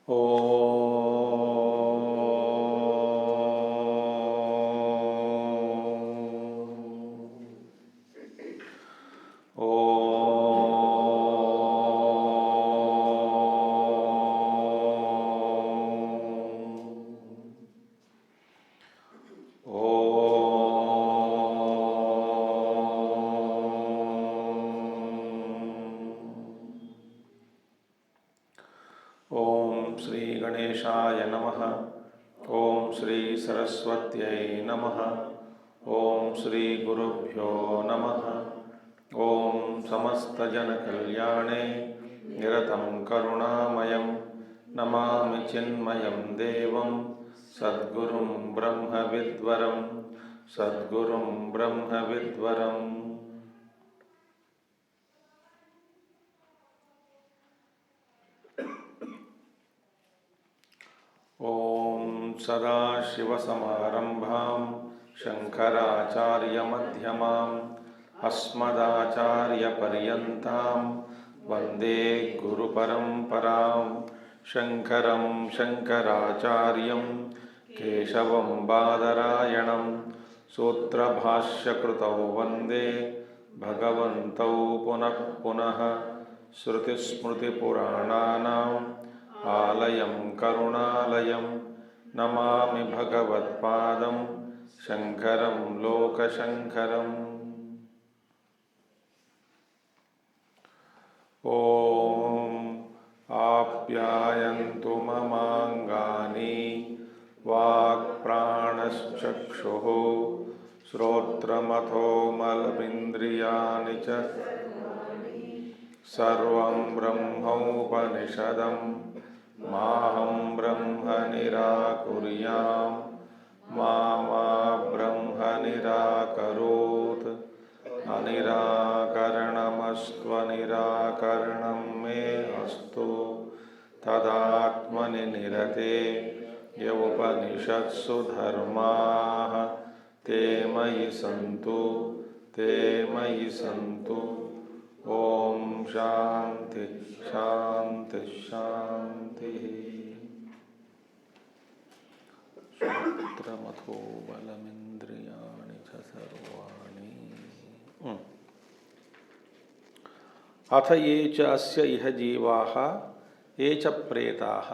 ओम श्री गणेशाय नमः। ओम श्री सरस्वत्यै नमः। ओम श्री गुरुभ्यो नमः। ओम समस्तजनकल्याणे निरतं करुणामयं नमामि चिन्मयं देवं सद्गुरुं ब्रह्मविद्वरं सद्गुरुं ब्रह्मविद्वरम्। ओम सदाशिवसमारंभां शंकराचार्यमध्यमाम् अस्मदाचार्यपर्यन्तां वन्दे गुरुपरम्परां। शंकरं शंकराचार्यं केशवं बादरायणं सूत्रभाष्यकृतौ वन्दे भगवन्तौ पुनः पुनः। श्रुतिस्मृतिपुराणानाम् आलयं करुणालयं नमामि भगवत्पादं शंकरं लोकशंकरम्। ॐ आप्यायन्तु ममाङ्गानि वाक्प्राणश्चक्षुः श्रोत्रमथो मलमिन्द्रियाणि च सर्वं ब्रह्मोपनिषदं माहं ब्रह्म निराकुर्याम् मा ब्रह्म निराकरोत्। अनिराकरणमस्त्वनिराकरणं मे अस्तु तदात्मनि निरते य उपनिषत्सु धर्माः ते मयि सन्तु। ओम शांति शांति शांति। श्रोत्रमथो बलमिन्द्रियाणि च सर्वाणि। अथ ये च अस्य इह जीवाः ये च प्रेताः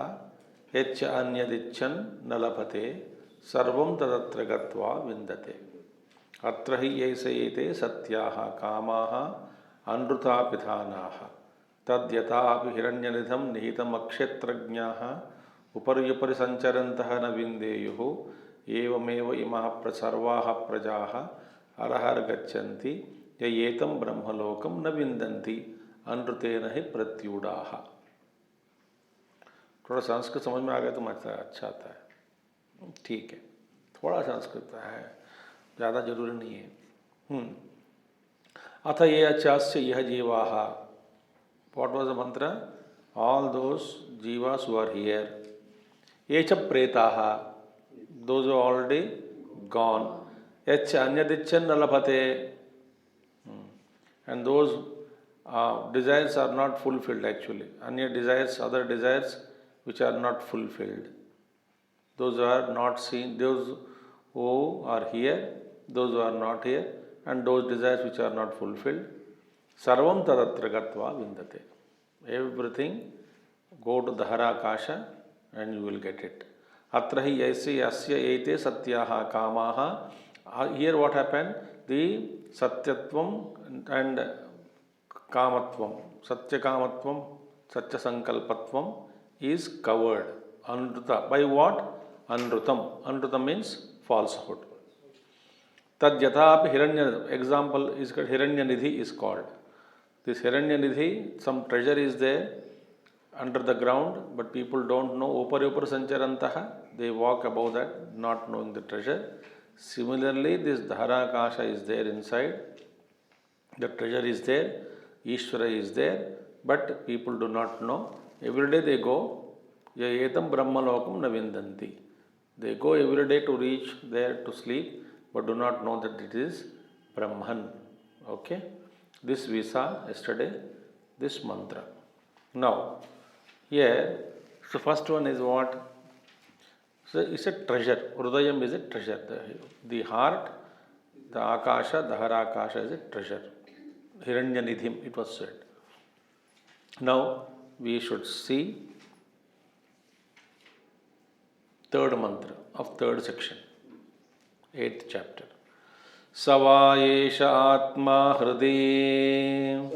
यच्च अन्यदिच्छन् न लभते सर्वं तदत्र गत्वा विन्दते। अत्र हि यैषयेते सत्याः कामाः अनृतापिधानाः तद्यथापि हिरण्यनिधं निहितमक्षेत्रज्ञाः उपर्युपरि सञ्चरन्तः न विन्देयुः एवमेव इमाः सर्वाः प्रजाः अरहर्गच्छन्ति य एतं ब्रह्मलोकं न विन्दन्ति अनृतेन ही प्रत्यूढ़ाः। थोड़ा संस्कृत समझ में आ गया तो अच्छा आता है। ठीक है, थोड़ा संस्कृत है, ज़्यादा जरूरी नहीं है। अथ ये अचास्य यह जीवाः, what was the mantra? All those jivas who are here. ये च प्रेताः, those who are already gone. यच्च अन्यदिच्छन् न लभते, and those desires are not fulfilled actually. Anya desires, other desires which are not fulfilled. Those who are not seen, those who are here, those who are not here, and those desires which are not fulfilled. Sarvam tadatra gatva vindate. Everything go to Dharakasha and you will get it. Atra hi yaise yasya ete satyaha kamaha. Here what happened? The satyatvam and kamatvam, satya kamatvam, satya sankalpatvam is covered. Anruta. By what? Anrutam. Anrutam means falsehood. Tadyathapi hiranya. Example is called Hiranyanidhi is called. This Hiranyanidhi, some treasure is there under the ground, but people don't know. Upar sancharantaha. They walk above that, not knowing the treasure. Similarly, this Dharakasha is there inside. The treasure is there. Ishvara is there, but people do not know. Every day they go. Yayetam brahmalokam na vindanti. They go every day to reach there to sleep, but do not know that it is Brahman. Okay? This we saw yesterday, this mantra. Now, here So first one is what? So it's a treasure. Hrudayam is a treasure. The heart, the Akasha, the Harakasha is a treasure. Hiranyanidhim, it was said. Now we should see third mantra of third section, 8th chapter. Savayesha Atma Hridi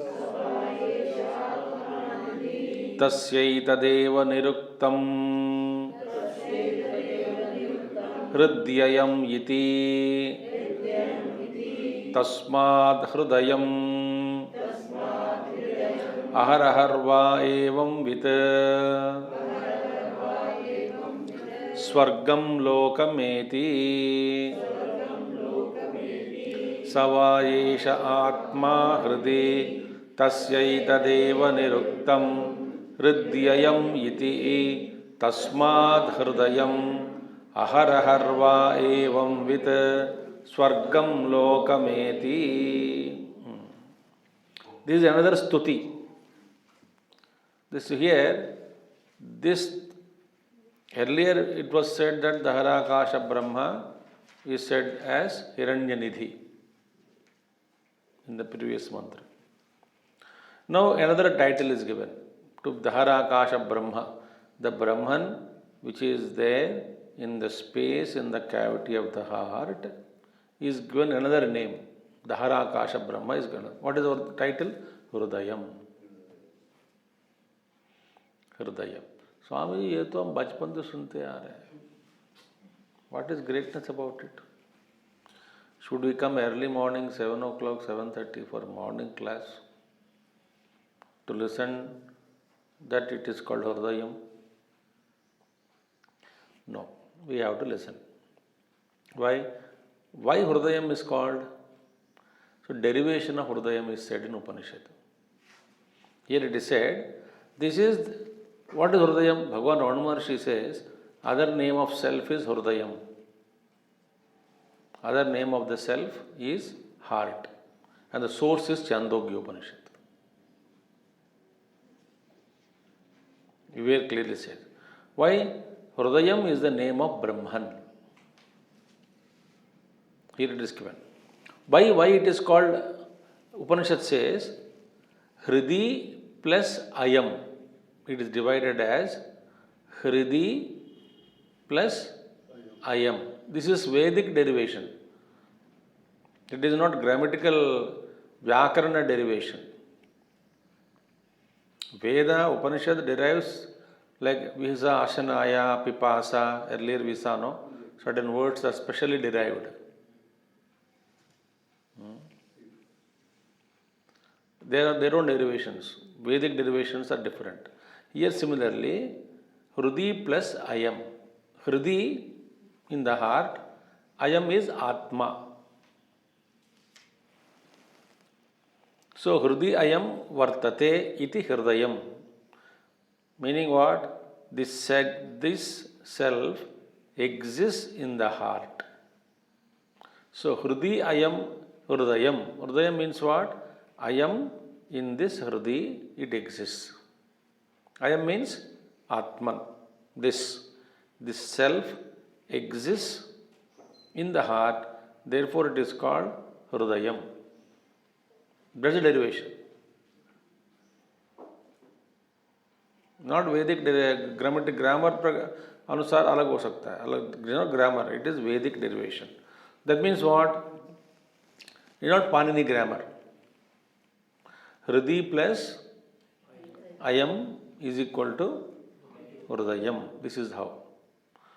Tasyaitadeva Niruktam Hridyayam Iti Tasmad Hrudayam Aharaharva Evam Vit Swargam Lokameti Savayesha Atma Hridi Tasyaitadeva Niruktam Hridyayam Iti Tasmad Hridayam Aharaharva Evam Vit Swargam Lokameti. This is another stuti. This earlier it was said that the Harakasha Brahma is said as Hiranyanidhi in the previous mantra. Now another title is given to the Harakasha Brahma, the Brahman which is there in the space in the cavity of the heart is given another name. The Harakasha Brahma is given. What is our title? Hrudayam. Hrudayam. Swami, ये तो हम बचपन से सुनते आ रहे हैं. What is greatness about it? Should we come early morning, 7 o'clock, 7:30 for morning class to listen that it is called Hridayam? No, we have to listen. Why? Why Hridayam is called? So derivation of Hridayam is said in Upanishad. Here it is said, this is, what is Hridayam? Bhagavan Ramana Maharshi says, other name of self is Hridayam. Other name of the self is heart. And the source is Chandogya Upanishad. Very clearly said. Why? Hridayam is the name of Brahman. Here it is given. Why it is called, Upanishad says, Hridi plus Ayam. It is divided as Hridi plus Ayam. This is Vedic derivation. It is not grammatical Vyakarana derivation. Veda, Upanishad derives like Visa, Ashanaya, Pipasa, earlier Visa, no? Certain words are specially derived. There are their own derivations. Vedic derivations are different. Here similarly, Hrudi plus Ayam. Hrudi in the heart, Ayam is Atma. So Hrudi Ayam Vartate iti Hridayam. Meaning what? This self exists in the heart. So Hrudi Ayam Hridayam. Hridayam means what? Ayam in this Hrudi, it exists. Ayam means Atman. This self exists in the heart, therefore it is called Hridayam. That's the derivation. Not Vedic grammar अनुसार अलग हो सकता है, अलग, not grammar, it is Vedic derivation. That means what? It is not Panini grammar. Hridi plus Ayam is equal to Hridayam. This is how.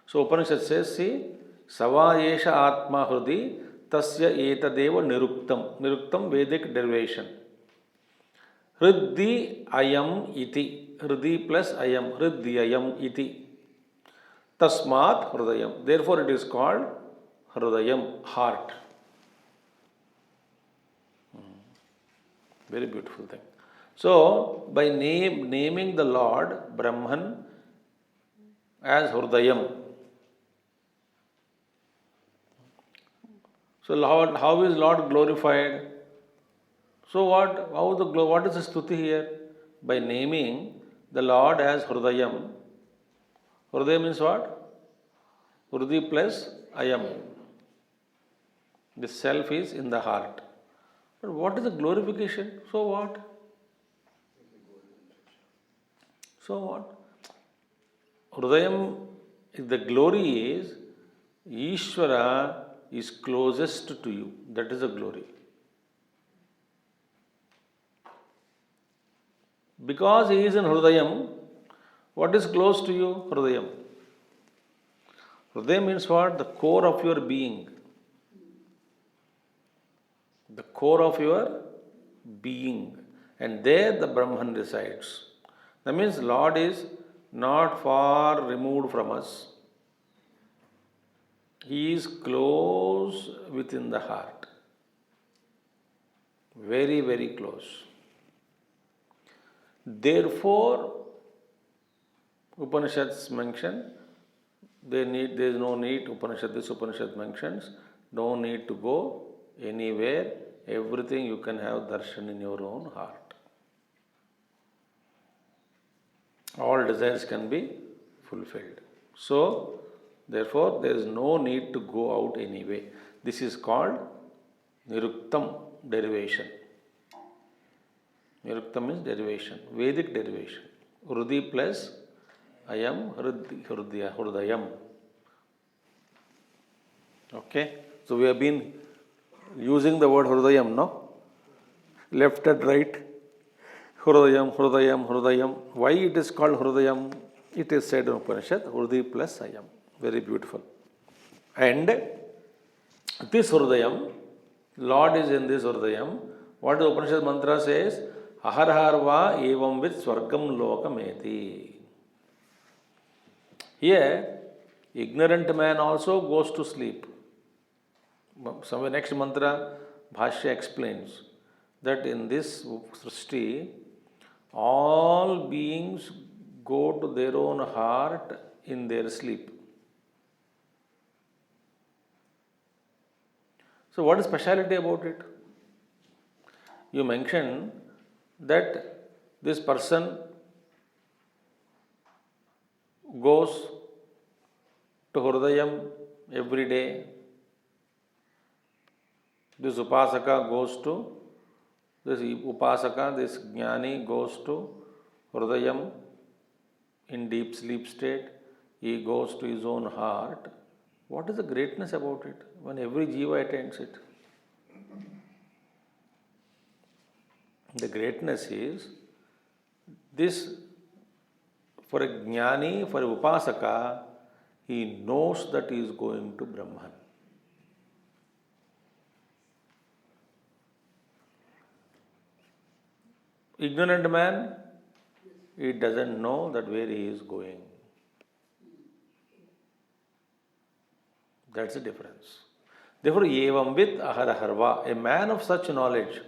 So Upanishad says, see, Savayesha Atma Hridi Tasya Etadeva Niruktam. Niruktam Vedic derivation. Hridi Ayam iti. Hridi plus Ayam. Hridyayam iti. Tasmat Hridayam. Therefore it is called Hridayam, heart. Very beautiful thing. So, by naming the Lord Brahman as Hridayam. So, how is Lord glorified? So, what is the stuti here? By naming the Lord as Hridayam, Hridaya means what? Hrudi plus Ayam. The self is in the heart. But what is the glorification? So what? So what? Hridayam, the glory is Ishvara is closest to you. That is the glory. Because he is in Hridayam, what is close to you? Hridayam. Hridayam means what? The core of your being. The core of your being. And there the Brahman resides. That means Lord is not far removed from us. He is close within the heart. Very, very close. Therefore, Upanishads mention, there is no need, this Upanishad mentions, no need to go anywhere, everything you can have darshan in your own heart. All desires can be fulfilled. So, therefore, there is no need to go out anyway. This is called Niruktam derivation. Niruktam means derivation, Vedic derivation. Hrudi plus Ayam Hridayam. Okay? So we have been using the word Hridayam, no? Left and right. Hridayam, Hridayam, Hridayam. Why it is called Hridayam? It is said in Upanishad, Hrudi plus Ayam. Very beautiful. And this Hridayam, Lord is in this Hridayam. What the Upanishad mantra says? Aharharva evam with swargam lokameti. Here, ignorant man also goes to sleep. Somewhere next mantra, Bhashya explains that in this Srishti, all beings go to their own heart in their sleep. So what is speciality about it? You mentioned that this person goes to Hridayam every day. This Upasaka goes to, this Upasaka, this Jnani goes to Hridayam in deep sleep state. He goes to his own heart. What is the greatness about it when every jiva attends it? The greatness is this, for a Jnani, for a Upasaka, he knows that he is going to Brahman. Ignorant man, he doesn't know that where he is going. That's the difference. Therefore, evam with aharaharva, a man of such knowledge,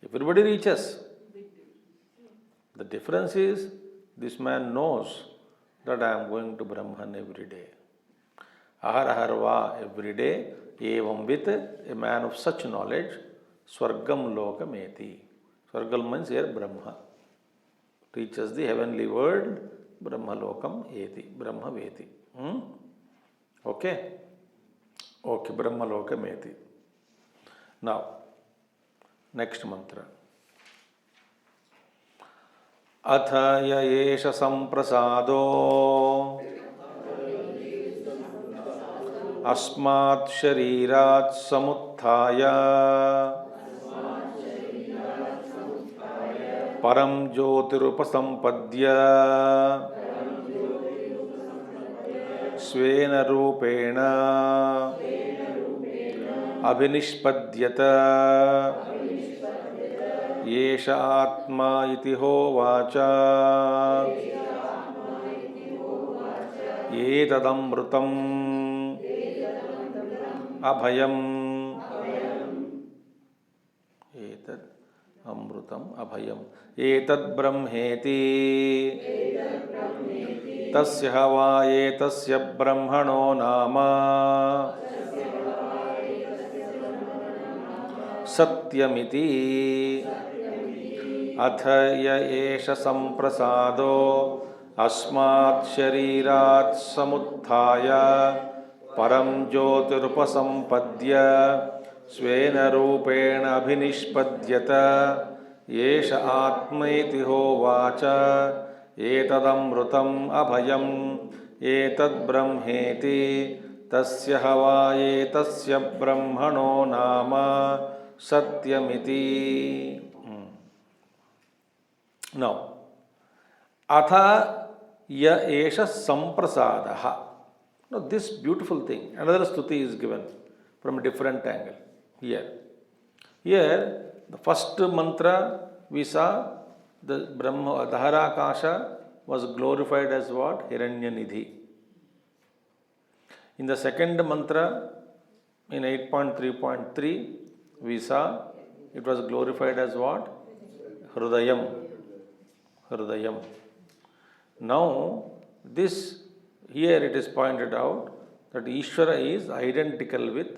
everybody reaches. The difference is, this man knows that I am going to Brahman every day. Aharaharva every day, evam with a man of such knowledge, swargam lokameti. Swargam means here Brahma. Reaches the heavenly world, Brahma lokam eti, Brahma veti. Okay? Okay, Brahma lokam eti. Now, next mantra. Atha ya esha samprasado asmat sharirat samuthaya param jyotirupasampadya svena rupena abhinishpadyata yesha atma iti hovacha etadamrutam abhayam etad amrutam abhayam etad brahmeti tasya hava etasya brahmano nama satyamiti atha ya esha samprasado अस्मात् शरीरात् समुत्थाय परं ज्योतिरुपसम्पद्य स्वेन रूपेण अभिनिष्पद्यत एष आत्मेति होवाच एतदमृतम् अभयम् एतद्ब्रह्मेति तस्य हवा एतस्य ब्रह्मणो नाम सत्यमिति. Now, atha ya esha samprasadaha. Now, this beautiful thing, another stuti is given from a different angle here. Here, the first mantra we saw, the Brahma, Dharakasha was glorified as what? Hiranyanidhi. In the second mantra, in 8.3.3, we saw it was glorified as what? Hrudayam. Hrudayam. Now, this here it is pointed out that Ishvara is identical with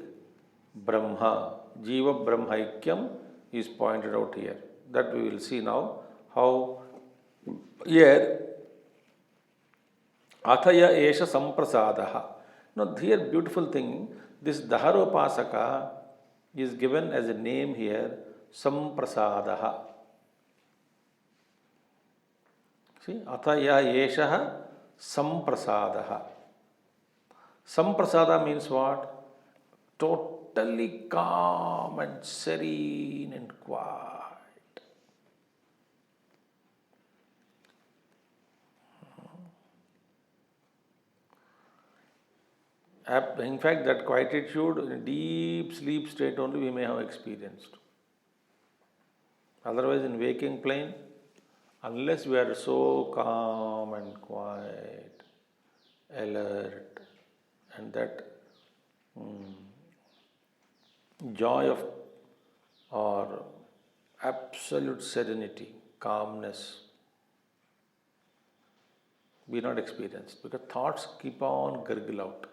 Brahma. Jiva Brahmaikyam is pointed out here. That we will see now how here Athaya Esha Samprasadaha. Now, here beautiful thing, this Daharopasaka is given as a name here, Samprasadaha. See, Athaya Esha Samprasadaha. Samprasada means what? Totally calm and serene and quiet. In fact, that quietude in a deep sleep state only we may have experienced. Otherwise, in waking plane, unless we are so calm and quiet, alert, and that joy of or absolute serenity, calmness, we not experienced because thoughts keep on gurgle out.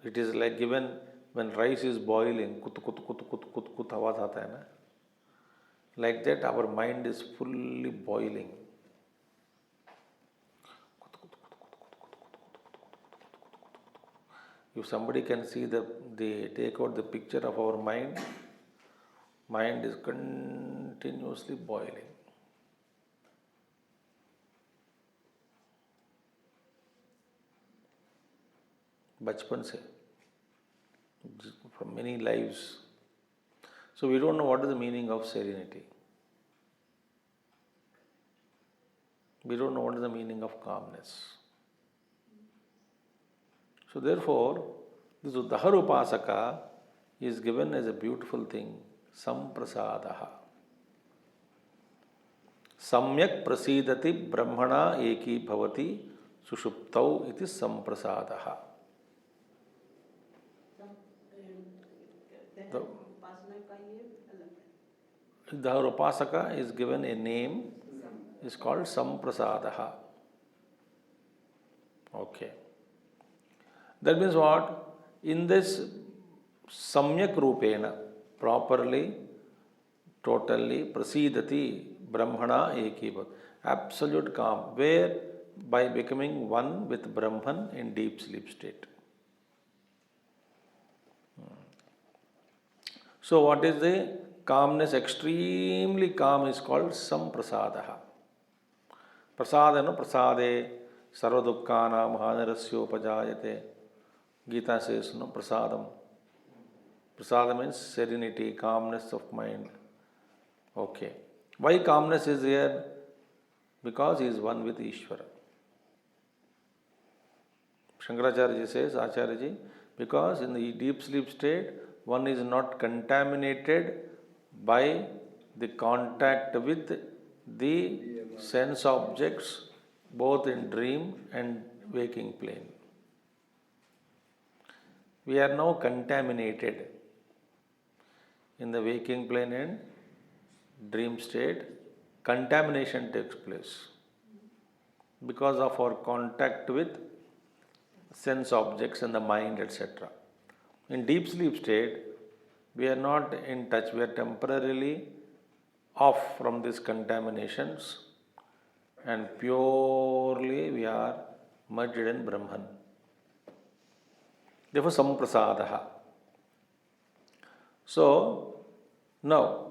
It is like given when rice is boiling, kut kut kut kut kut kut आवाज आता है ना. Like that, our mind is fully boiling. If somebody can see they take out the picture of our mind is continuously boiling. Bachpan se, from many lives. So we don't know what is the meaning of serenity. We don't know what is the meaning of calmness. So therefore, this Daharupasaka is given as a beautiful thing, Samprasadaha. Samyak prasidati brahmana eki bhavati sushuptau iti samprasadaha. Daharupasaka is given a name, is called Samprasadaha. Okay. That means what? In this Samyak Rupena, properly, totally, prasidati brahmana ekivat, absolute calm, where by becoming one with Brahman in deep sleep state. So what is the calmness? Extremely calm is called Samprasadaha. Prasadana prasade sarvadukkana mahanarasyoupajayate. Gita says, no, prasadam. Prasadam means serenity, calmness of mind. Okay. Why calmness is here? Because he is one with Ishvara. Shankaracharya says, Acharyaji, because in the deep sleep state, one is not contaminated by the contact with the sense objects, both in dream and waking plane. We are now contaminated in the waking plane and dream state. Contamination takes place because of our contact with sense objects and the mind, etc. In deep sleep state, we are not in touch. We are temporarily off from these contaminations and purely we are merged in Brahman. Therefore, samprasadaha. So, now,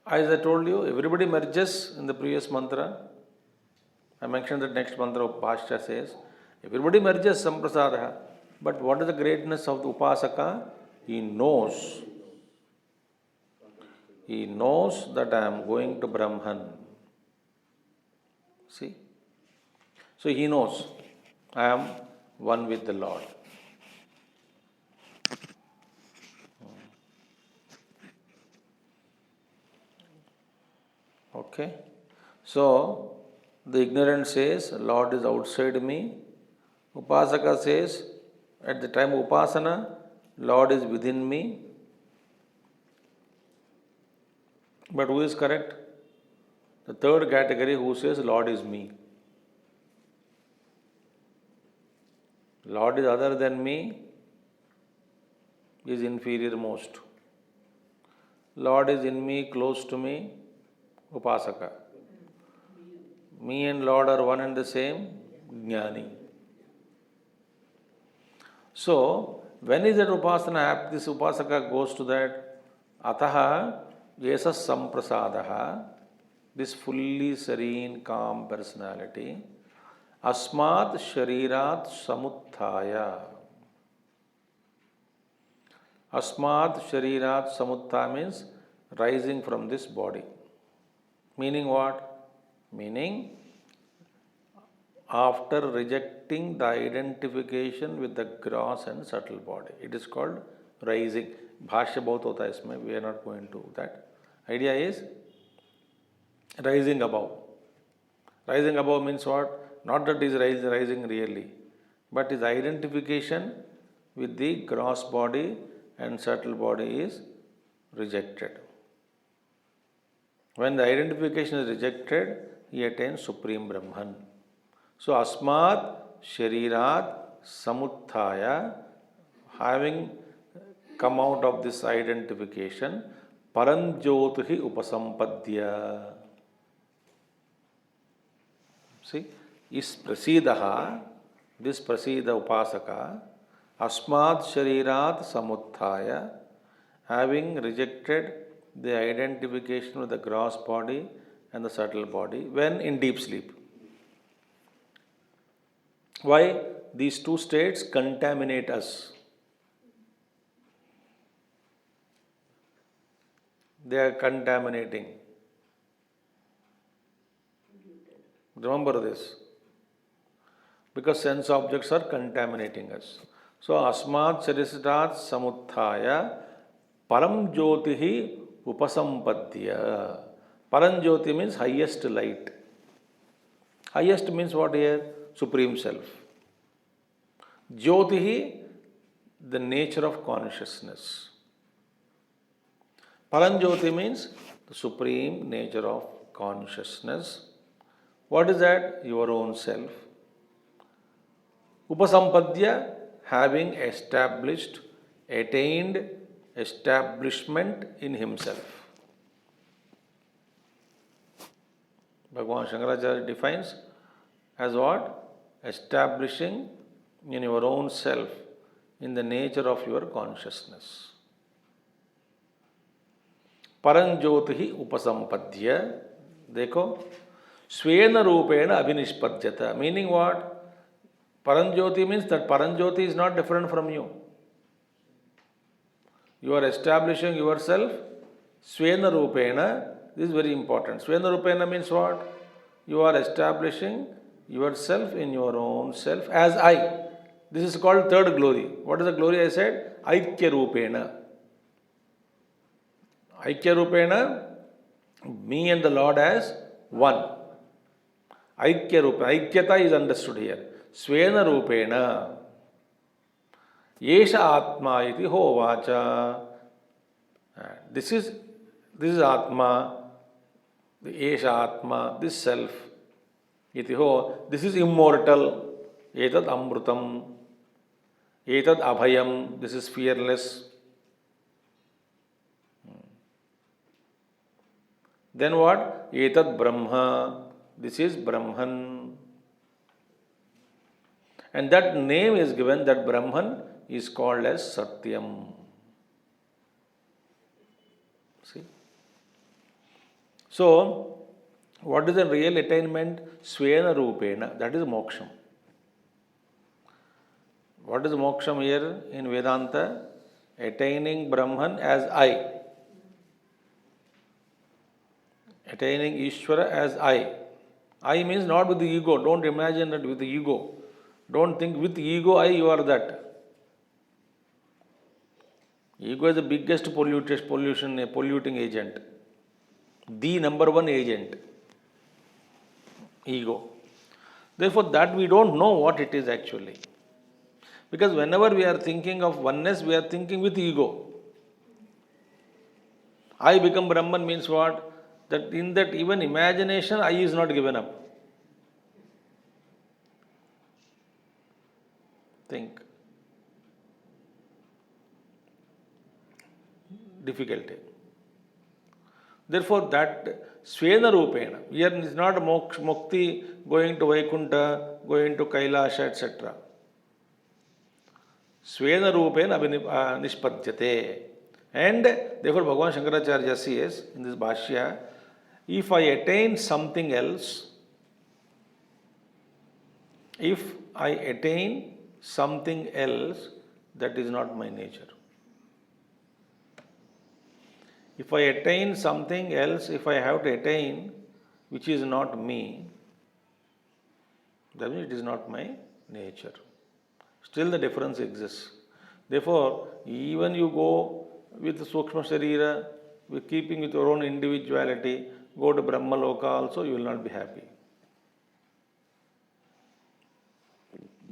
as I told you, everybody merges in the previous mantra. I mentioned that next mantra of Bhashya says, everybody merges samprasadaha. But what is the greatness of the Upasaka? He knows. He knows that I am going to Brahman. See? So he knows I am one with the Lord. Okay? So, the ignorant says, Lord is outside me. Upasaka says, at the time of Upasana, Lord is within me. But who is correct? The third category who says, Lord is me. Lord is other than me is inferior most. Lord is in me, close to me, Upasaka. Me and Lord are one and the same, Jnani. So, when is that Upasana, this Upasaka goes to that, Ataha Yesa Samprasadaha, this fully serene, calm personality, Asmat Sharirat Samuthaya. Asmat Sharirat Samuthaya means rising from this body. Meaning what? Meaning, after rejecting the identification with the gross and subtle body. It is called rising. Bhashya bahut hota hai isme, we are not going to that. Idea is rising above. Rising above means what? Not that is rising really, but his identification with the gross body and subtle body is rejected. When the identification is rejected, he attains Supreme Brahman. So, Asmat Sharirat Samuthaya, having come out of this identification, Paranjyotihi Upasampadya. See, is Prasidaha, this Prasida Upasaka, Asmat Sharirat Samuthaya, having rejected the identification with the gross body and the subtle body, when in deep sleep. Why? These two states contaminate us. They are contaminating. Remember this. Because sense objects are contaminating us. So, Asmat Charisrat Samuthaya Param Jyotihi Upasampadya. Param Jyoti means highest light. Highest means what here? Supreme Self. Jyotihi, the nature of consciousness. Paranjyoti means the supreme nature of consciousness. What is that? Your own self. Upasampadya, having established, attained establishment in himself. Bhagavan Shankaracharya defines as what? Establishing in your own self, in the nature of your consciousness. Paranjyotihi Upasampadya. Dekho, Svena Rupena Abhinishpadyata. Meaning what? Paranjyoti means that Paranjyoti is not different from you. You are establishing yourself Svena Rupena. This is very important. Svena Rupena means what? You are establishing yourself in your own self as I. This is called third glory. What is the glory I said? Aikya Rupena. Aikya Rupena, me and the Lord as one. Aikya Rupena. Aikyata is understood here. Svena Rupena. Yesha Atma iti hovacha. This is Atma. The Yesha Atma, this self. Iti ho. This is immortal. Etad Amrutam. Etad Abhayam. This is fearless. Then what? Etad Brahma. This is Brahman. And that name is given, that Brahman is called as Satyam. See? So, what is the real attainment? Svena Rupena, that is moksham. What is moksham here in Vedanta? Attaining Brahman as I. Attaining Ishvara as I. I means not with the ego. Don't imagine that with the ego. Don't think with ego I you are that. Ego is the biggest polluting agent. The number one agent. Ego. Therefore, that we don't know what it is actually. Because whenever we are thinking of oneness, we are thinking with ego. I become Brahman means what? That in that even imagination, I is not given up. Think. Difficulty. Therefore, that Svena Rupena, here is not Mukti going to Vaikuntha, going to Kailasha, etc. Svena Rupena Nishpadyate. And therefore, Bhagavan Shankaracharya says in this Bhashya, if I attain something else, that is not my nature. If I attain something else, if I have to attain which is not me, that means it is not my nature. Still the difference exists. Therefore, even you go with Sukshma Sharira, with keeping with your own individuality, go to Brahma Loka also, you will not be happy.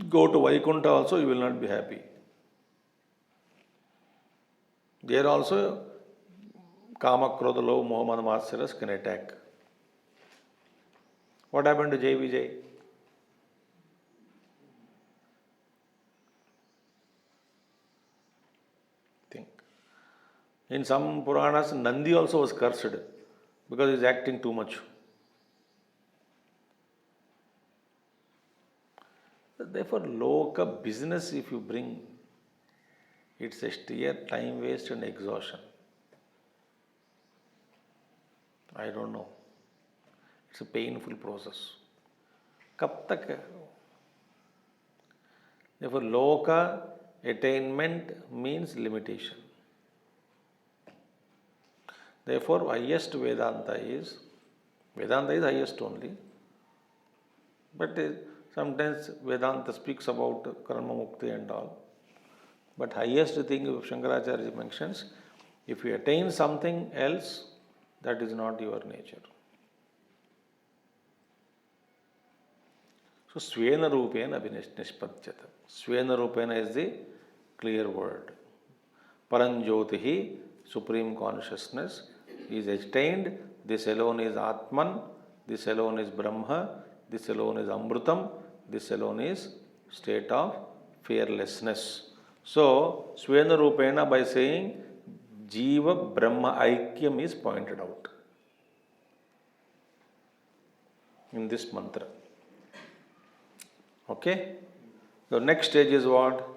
Go to Vaikuntha also, you will not be happy. There also, Kama, Krodha, Love, Mohamad, Matsaras can attack. What happened to Jai Vijay? Think. In some Puranas, Nandi also was cursed because he is acting too much. Therefore, Loka business, if you bring, it's a sheer time waste and exhaustion. I don't know. It's a painful process. Kab tak hai? Therefore, Loka attainment means limitation. Therefore, highest Vedanta is highest only. But sometimes Vedanta speaks about Karma Mukti and all. But highest thing Shankaracharya mentions, if you attain something else, that is not your nature. So, Svena Rupena Nishpadyata. Svena Rupena is the clear word. Paranjyotihi, Supreme Consciousness, is attained. This alone is Atman, this alone is Brahma, this alone is Amrutam, this alone is state of fearlessness. So, Svena Rupena, by saying Jiva Brahma Aikyam is pointed out in this mantra. Okay? The next stage is what?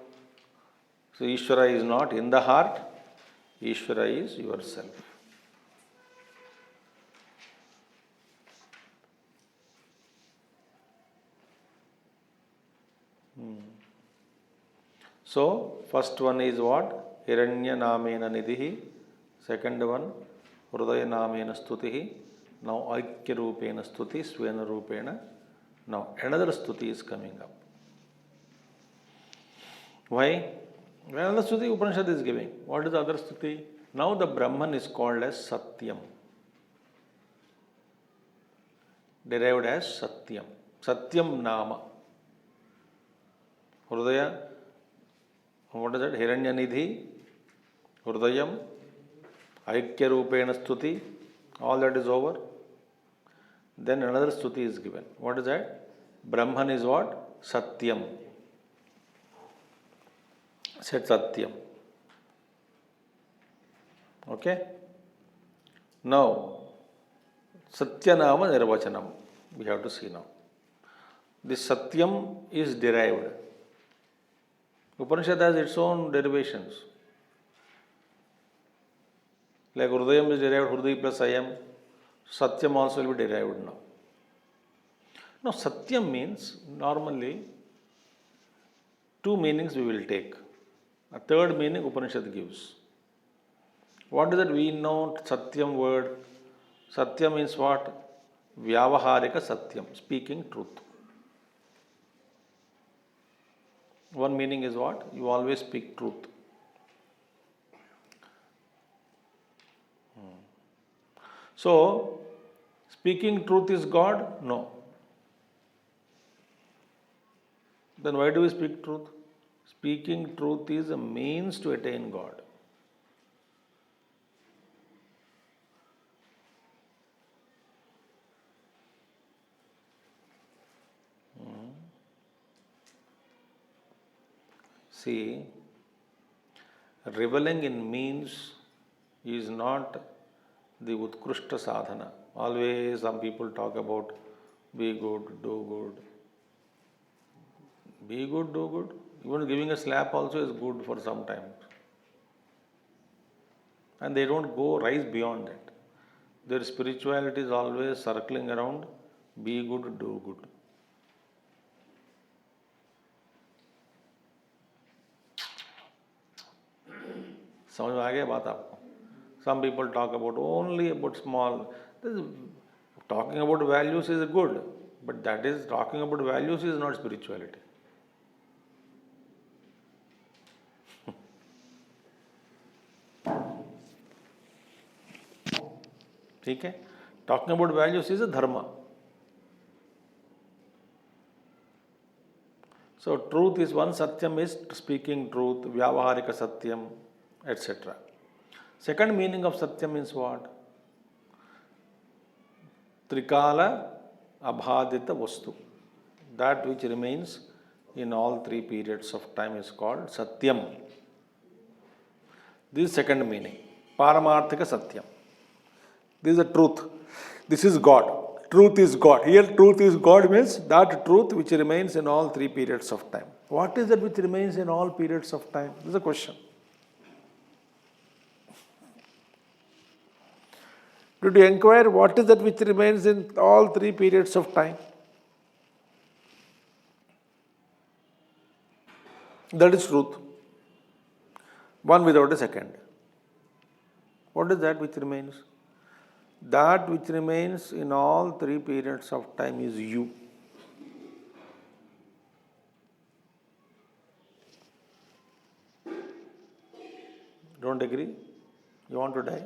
So, Ishvara is not in the heart, Ishvara is yourself. So, first one is what? Hiranya Namena Nidhi. Second one, Hridaya Namena Stutihi. Now, Aikya Rupena Stuti, Svena Rupena. Now, another Stuti is coming up. Why? Another Stuti Upanishad is giving. What is the other Stuti? Now, the Brahman is called as Satyam. Derived as Satyam. Satyam Nama. Hridaya. What is that? Hiranya Nidhi, Hridayam, Aikya Rupena Stuti, all that is over. Then another Stuti is given. What is that? Brahman is what? Satyam. Said Satyam. Okay? Now, Satyanama Nirvachanam. We have to see now. This Satyam is derived. Upanishad has its own derivations. Like Hrudayam is derived, Hruday plus Ayam. Satyam also will be derived now. Now, Satyam means normally two meanings we will take. A third meaning Upanishad gives. What is that we know Satyam word? Satyam means what? Vyavaharika Satyam, speaking truth. One meaning is what? You always speak truth. So, speaking truth is God? No. Then why do we speak truth? Speaking truth is a means to attain God. See, reveling in means is not the Utkrishta sadhana. Always some people talk about be good, do good. Be good, do good. Even giving a slap also is good for some time. And they don't rise beyond that. Their spirituality is always circling around be good, do good. समझ में आ गया बात आपको? Some people talk about only about small. Talking about values is good, but that is talking about values is not spirituality. ठीक है? Talking about values is a dharma. So truth is one, satyam is speaking truth, vyavaharika satyam, etc. Second meaning of satyam means what? Trikala abhadita vastu. That which remains in all three periods of time is called satyam. This is second meaning. Paramarthika satyam. This is the truth. This is God. Truth is God. Here truth is God means that truth which remains in all three periods of time. What is that which remains in all periods of time? This is a question. Did you inquire what is that which remains in all three periods of time? That is truth. One without a second. What is that which remains? That which remains in all three periods of time is you. Don't agree? You want to die?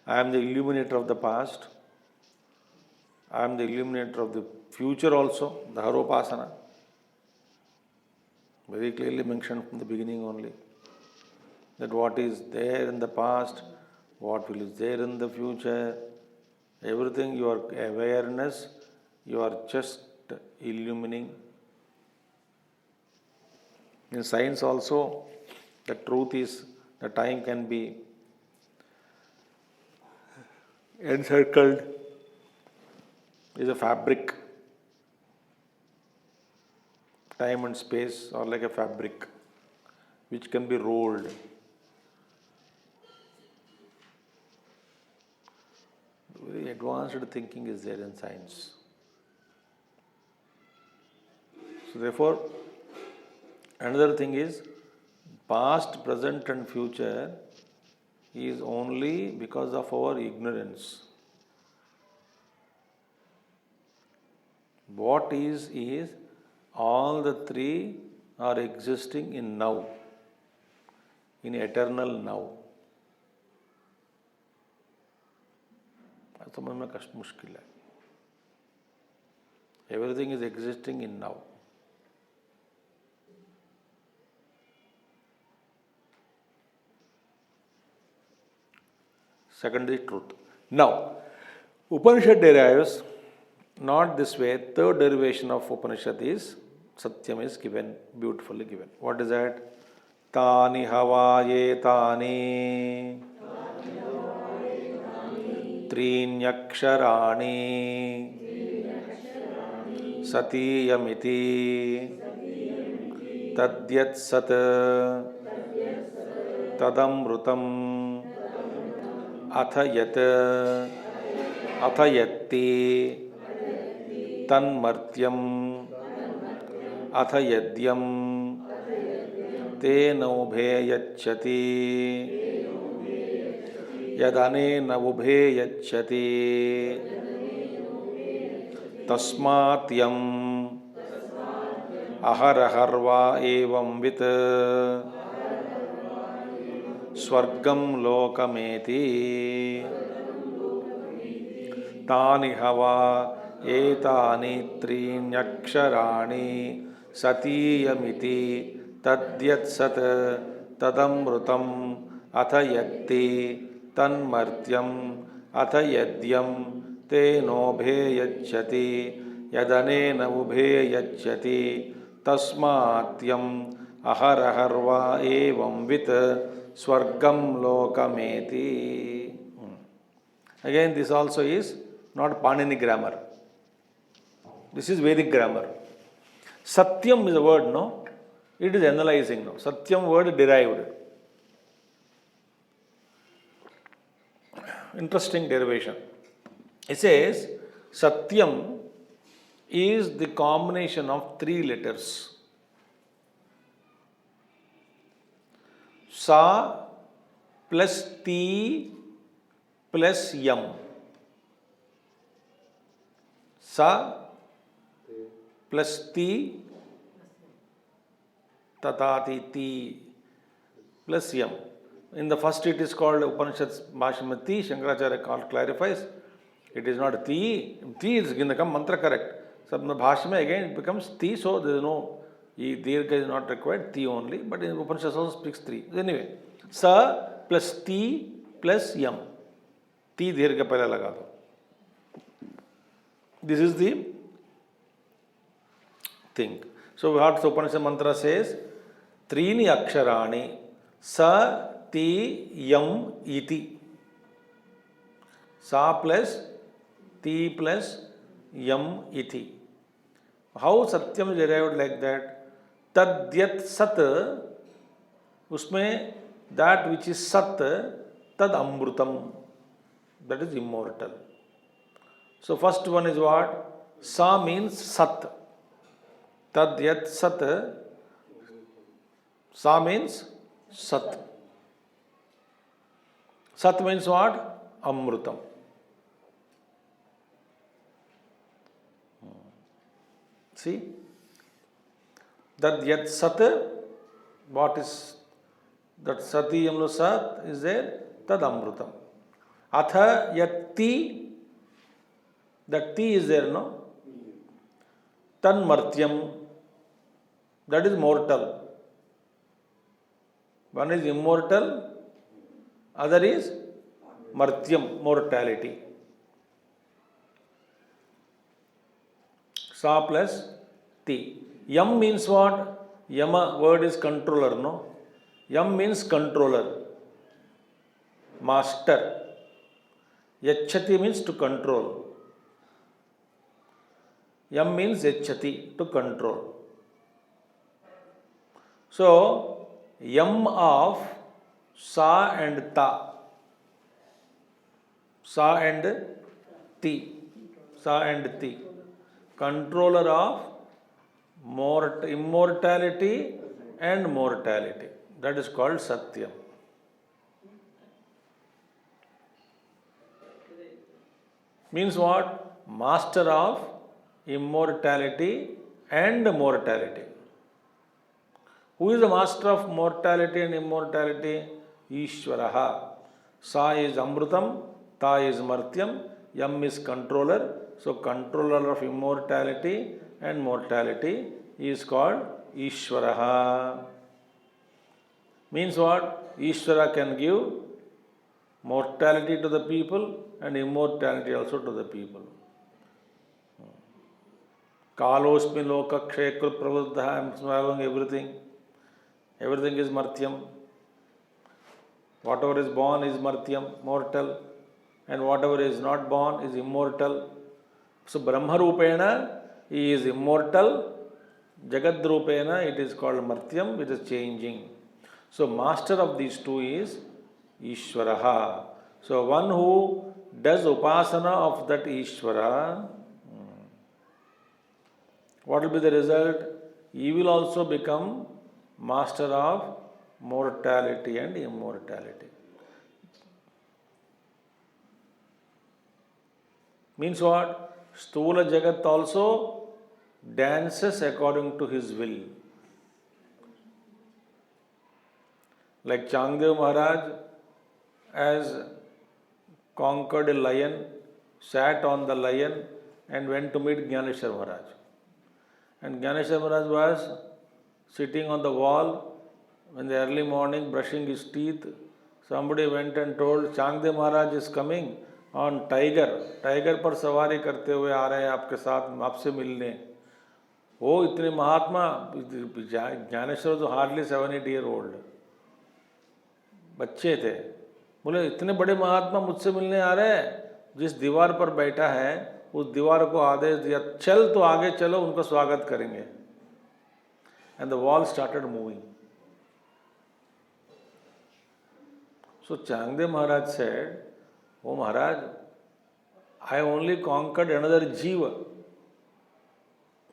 I am the illuminator of the past. I am the illuminator of the future also, the Haropasana. Very clearly mentioned from the beginning only. That what is there in the past, what will is there in the future, everything, your awareness, you are just illumining. In science also, the truth is, the time can be encircled, is a fabric. Time and space are like a fabric which can be rolled. Very advanced thinking is there in science. So therefore, another thing is past, present and future is only because of our ignorance. What is all the three are existing in now, in eternal now. समझ में कष्ट मुश्किल है. Everything is existing in now. Second is truth. Now, Upanishad derives not this way. Third derivation of Upanishad is Satyam is given, beautifully given. What is that? तानि हवाये तानि त्रीण्यक्षराणि सतीयमिति तद्यत्सत् तदमृतम् अथ यत् अथ यत्ति तन्मर्त्यम् अथ यद्यं तेनोभे यच्छति यदनेन उभे यच्छति तस्मात् अहरहर्वा एवं वित् स्वर्गं लोकमेति तानि हवा एतानि त्रीण्यक्षराणि सतीयमिति तद्यत्सत् तदमृतम् अथ यत्ति तन्मर्त्यम् अथ यद्यं तेनोभे यच्छति यदनेन उभे यच्छति तस्मात्यम् अहरहर्वा एवं वित् स्वर्गं लोकमेति. Again, this also is not Panini grammar. This is Vedic grammar. Satyam is a word, no? It is analyzing, no? Satyam word derived. Interesting derivation. It says, Satyam is the combination of three letters. Sa plus T plus Yam. Sa plus T tatati T plus Yam. In the first it is called Upanishad Bhashamati. Shankaracharya clarifies it is not T. T is going to come mantra correct. So in the Bhashama again it becomes T, so there is no Dirgha is not required, T only, but in Upanishad also speaks 3. Anyway, Sa plus T plus Yam. T Dirgha pehla laga do. This is the thing. So what the Upanishad mantra says, Trini aksharani Sa Ti Yam iti. Sa plus T plus Yam iti. How Satyam is derived like that? Tadyat Sat, usme that which is Sat, Tad Amrutam, that is immortal. So first one is what? Sa means Sat. Tadyat Sat, Sa means Sat. Sat means what? Amrutam. See? That yat sat, what is that satiyamlo sat is there? Tad amrutam. Atha yat ti, that ti is there, no? Tan martyam, that is mortal. One is immortal, other is martyam, mortality. Sa plus T. Yam means what? Yama word is controller, no? Yam means controller, master. Yachati means to control. Yam means yachati, to control. So, Yam of Sa and Ta. Sa and Ti. Sa and Ti. Controller of immortality and mortality. That is called Satyam. Means what? Master of immortality and mortality. Who is the master of mortality and immortality? Ishvaraha. Sa is Amrutam, Ta is Martyam, Yam is controller. So controller of immortality and mortality is called Ishvaraha. Means what? Ishvara can give mortality to the people and immortality also to the people. Kalosmi loka kshekur prabuddha, I am swallowing everything. Everything is martyam. Whatever is born is martyam, mortal, and whatever is not born is immortal. So Brahma Rupena, he is immortal. Jagad Rupena, it is called martyam, which is changing. So master of these two is Ishvaraha. So one who does upasana of that Ishvara, what will be the result? He will also become master of mortality and immortality. Means what? Sthula Jagat also dances according to his will. Like Chandogya Maharaj has conquered a lion, sat on the lion and went to meet Gyaneshwar Maharaj. And Gyaneshwar Maharaj was sitting on the wall in the early morning brushing his teeth. Somebody went and told Chandogya Maharaj is coming on tiger. Tiger पर सवारी करते हुए आ रहे हैं आपके साथ आपसे मिलने. वो इतने महात्मा ज्ञानेश्वर तो हार्डली 7-8 years old बच्चे थे. बोले इतने बड़े महात्मा मुझसे मिलने आ रहे हैं. जिस दीवार पर बैठा है उस दीवार को आदेश दिया चल तो आगे चलो उनका स्वागत करेंगे. And the wall started moving. So Chandogya Maharaj said, "Oh Maharaj, I only conquered another जीव,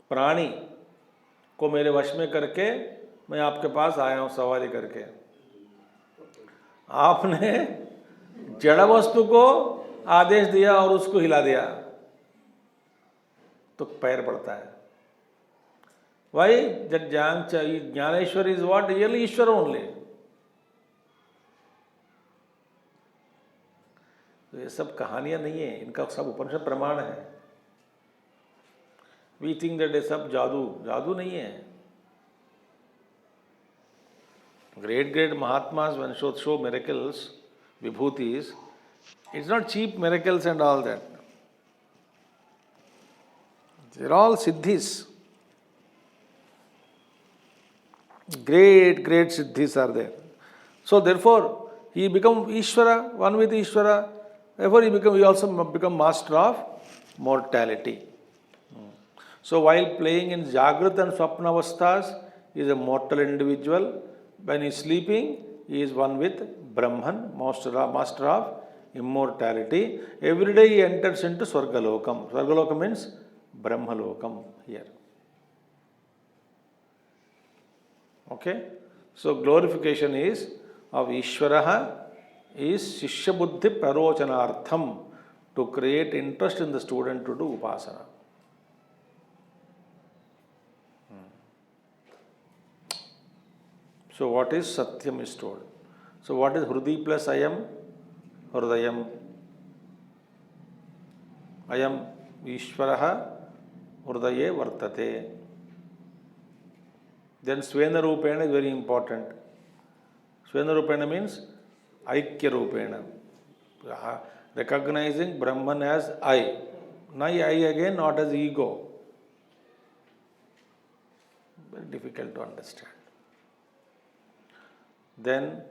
प्राणी को मेरे वश में करके मैं आपके पास आया हूँ सवारी करके. आपने जड़ वस्तु को आदेश दिया और उसको हिला दिया तो पैर पड़ता है. Why? That Jnaneshwar is what? Really Ishwar only. तो ये सब कहानियां नहीं है, इनका सब उपनिषद प्रमाण है. We think that ये सब जादू नहीं है. Great Mahatmas when show miracles, vibhutis, it's not cheap miracles and all that. They're all siddhis. Great siddhis are there. So therefore, he become Ishvara, one with Ishvara. Therefore, he also become master of mortality. So while playing in Jagrat and Swapna avasthas, he is a mortal individual. When he is sleeping, he is one with Brahman, master of immortality. Every day he enters into Swargalokam. Swargalokam means Brahmalokam here. Okay? So glorification is of Ishvaraha is Shishya Buddhi Prarochanartham, to create interest in the student to do upasana. So what is Satyam is told. So what is Hrudi plus Ayam? Hrudayam. Ayam Ishvaraha Hrudaye Vartate. Then Svena Rupena is very important. Svena Rupena means Aikya Rupena. Recognizing Brahman as I. Not I again, not as ego. Very difficult to understand. Then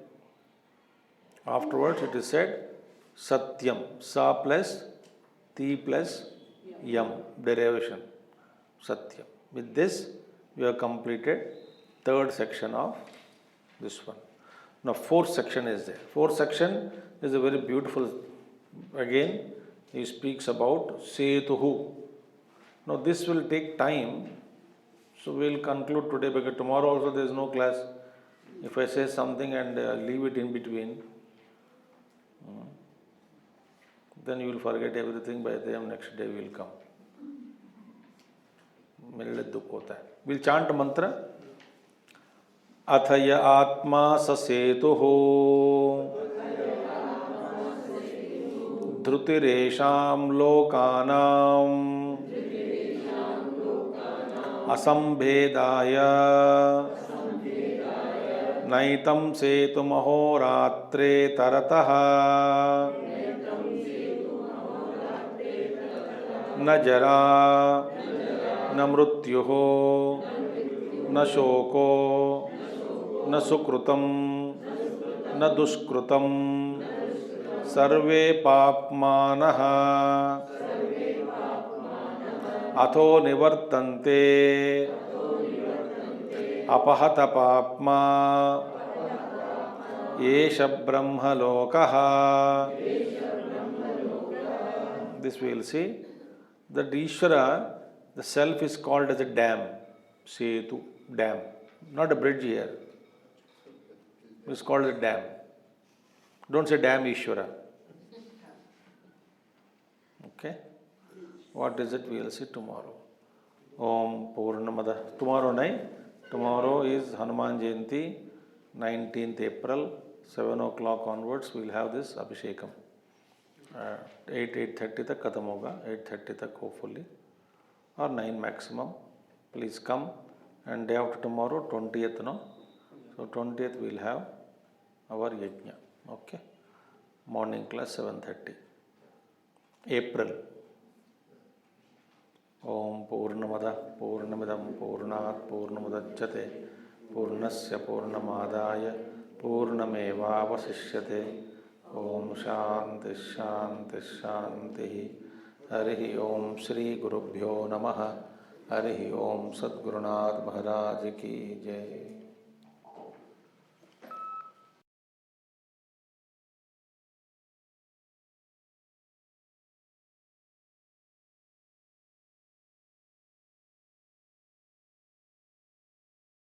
afterwards it is said Satyam. Sa plus Ti plus Yam. Derivation. Satyam. With this we have completed third section of this one. Now fourth section is there. Fourth section is a very beautiful. Again he speaks about Setuhu. Now this will take time. So we will conclude today because tomorrow also there is no class. If I say something and leave it in between, then you will forget everything. By the time next day will come. मेरे लिए दुख होता है. We'll chant a mantra. अथय आत्मा ससेतुः धृतिरेषां लोकानां असंभेदाय नैतं सेतुमहोरात्रे तरतः न जरा न मृत्युः न शोको न सुकृतं न दुष्कृतं सर्वे पाप्मानः अथो निवर्तन्ते अपहत पाप्मा एष ब्रह्मलोकः. This we will see that Ishvara, the self is called as a dam, Setu, dam, not a bridge here. It's called a dam. Don't say dam Ishvara. Okay? What is it? We will see tomorrow. Om Purnamada. Tomorrow night? Tomorrow is Hanuman Jayanti, 19th April, 7 o'clock onwards. We will have this Abhishekam. 8:30 तक खत्म होगा, 8:30 तक hopefully, or 9 maximum. Please come. And day after tomorrow, 20th, no? So 20th we will have our yajna. Okay? Morning class 7:30. April. Om Purnamada Purnamidam Purnat Purnamudachyate Purnasya Purnamadaya Purnamevavasishyate. Om Shanti Shanti Shanti. Harihi Om Shri Gurubhyo Namaha. Harihi Om Sadgurunath Maharaj Ki Jai.